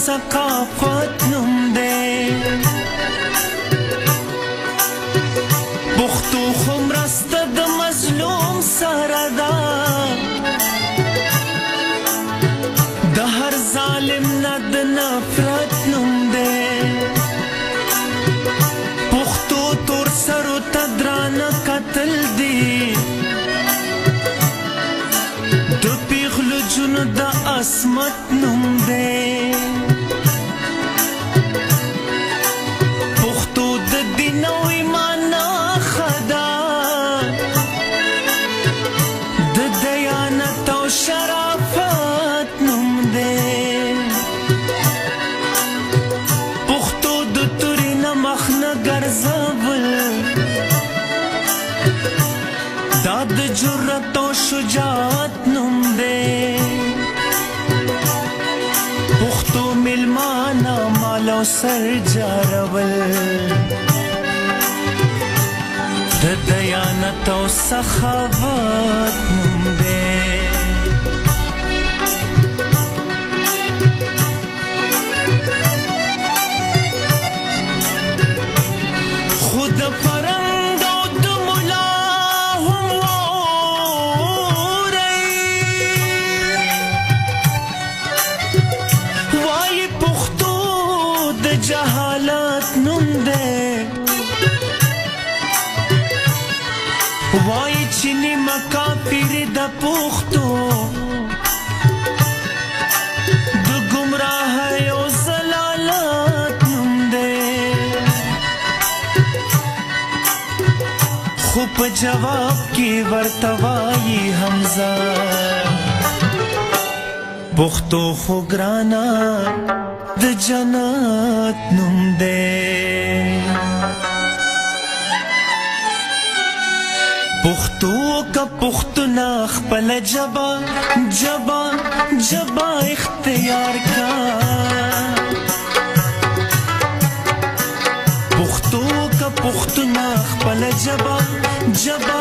ثقافت نوم دی پښتو خو مرسته د مظلوم سره ده د هر ظالم نه د نفرت نوم دی پښتو تور سرو ته درانه قتل دی د پیغلو جونو د عصمت نوم دی پښتو د دین او ایمان نښه ده د دیانت او شرافت نوم دی پښتو د تورې نه مخ نه ګرځول دا د جرأت او شجاعت نوم دی پښتو میلمانه مال او سر جارول د دیانت او سخاوت نوم دی خود فرنگ او د ملا هم وورئ وای پښتو د جهالت نوم دی وای چینی مکافر د پښتو د گمراهۍ او ضلالت نوم دی خو په جواب کې ورته وایي حمزه پښتو خو ګرانه د جنت نوم دی پښتو کا پښتونه خپل جبا جبا جبا اختیار کا پښتو کا پښتونه خپل جبا جبا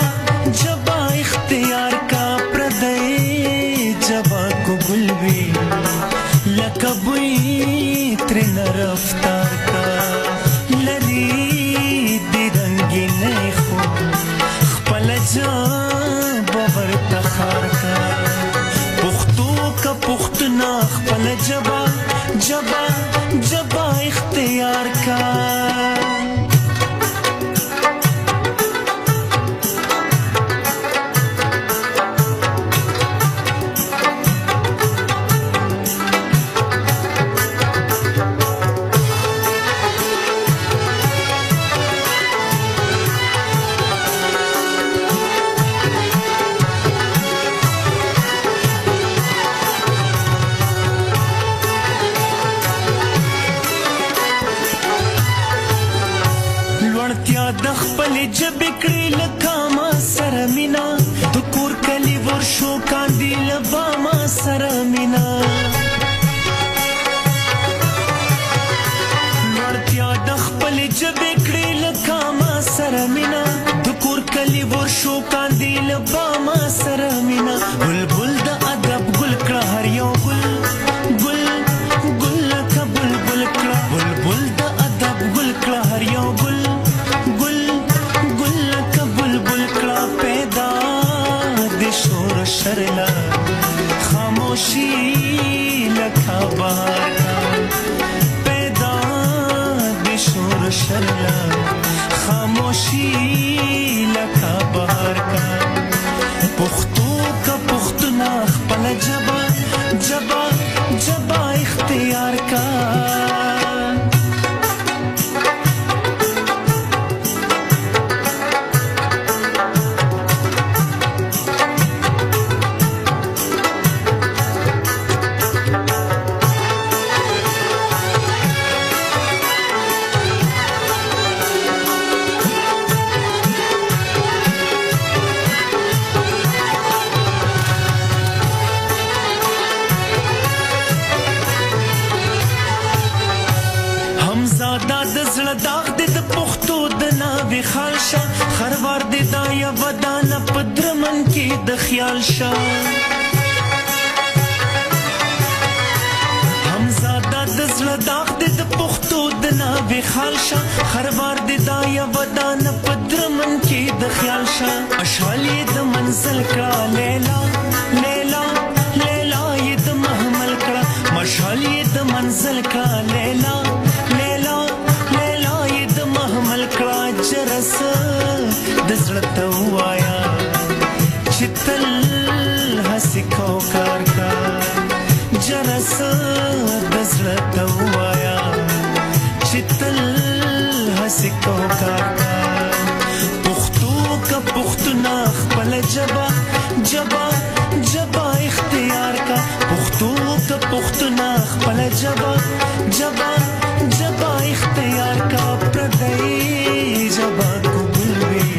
جبا اختیار کا پردی جبا کو گلوی لکه بوی ترن رفتار کا لری دی رنگینه خو خپل جبا ورتخار کا پښتو کا پښتونه خپل جبا جبا جبا اختیار کا د خپل جبې کړې لکه ما سره مینا د کور کلي ورشو کاندي لبا ما سره مینا لوړتیا د خپل جبې کړې لکه ما سره مینا د کور کلي ورشو کاندي لبا ما سره مینا بلبل د ادب ګل کړه هر یو ګل ګل ګل لکه بلبل کړه بلبل د ادب ګل کړه هر یو ګل شرلا خاموشی لکھا بہار کا پیدا دے شور شرلا خاموشی لکھا بہار کا پختو کا پختنا خپل جبا جبا جبا اختیار کا داغ دې د پښتو د ناوې خال شه خروار دې دا یا ودانه په درمن کې د خیال شه همزاده د د زړه داغ دې د پښتو د ناوې خال شه خروار دې دا یوه دانه په درمن کې د خیال شه اشال یې د منزل کړه لیلا لیلا لیلا یې د محمل کړه مشال یې د منزل کړه لیلا لیلا لیلا یې د محمل کړه جرس د زړه ته ووایا چې تل هسې کو کار کا جرس د زړه ته ووایا چې تل هسې کو کار کا پښتو که پښتونه خپل ژبه ژبه ژبه اختیار کا پښتو که پښتونه خپل ژبه ژبه ژبه اختیار کا پردی ژبه قبول وي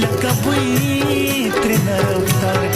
لکه بوی ترې نه رفتار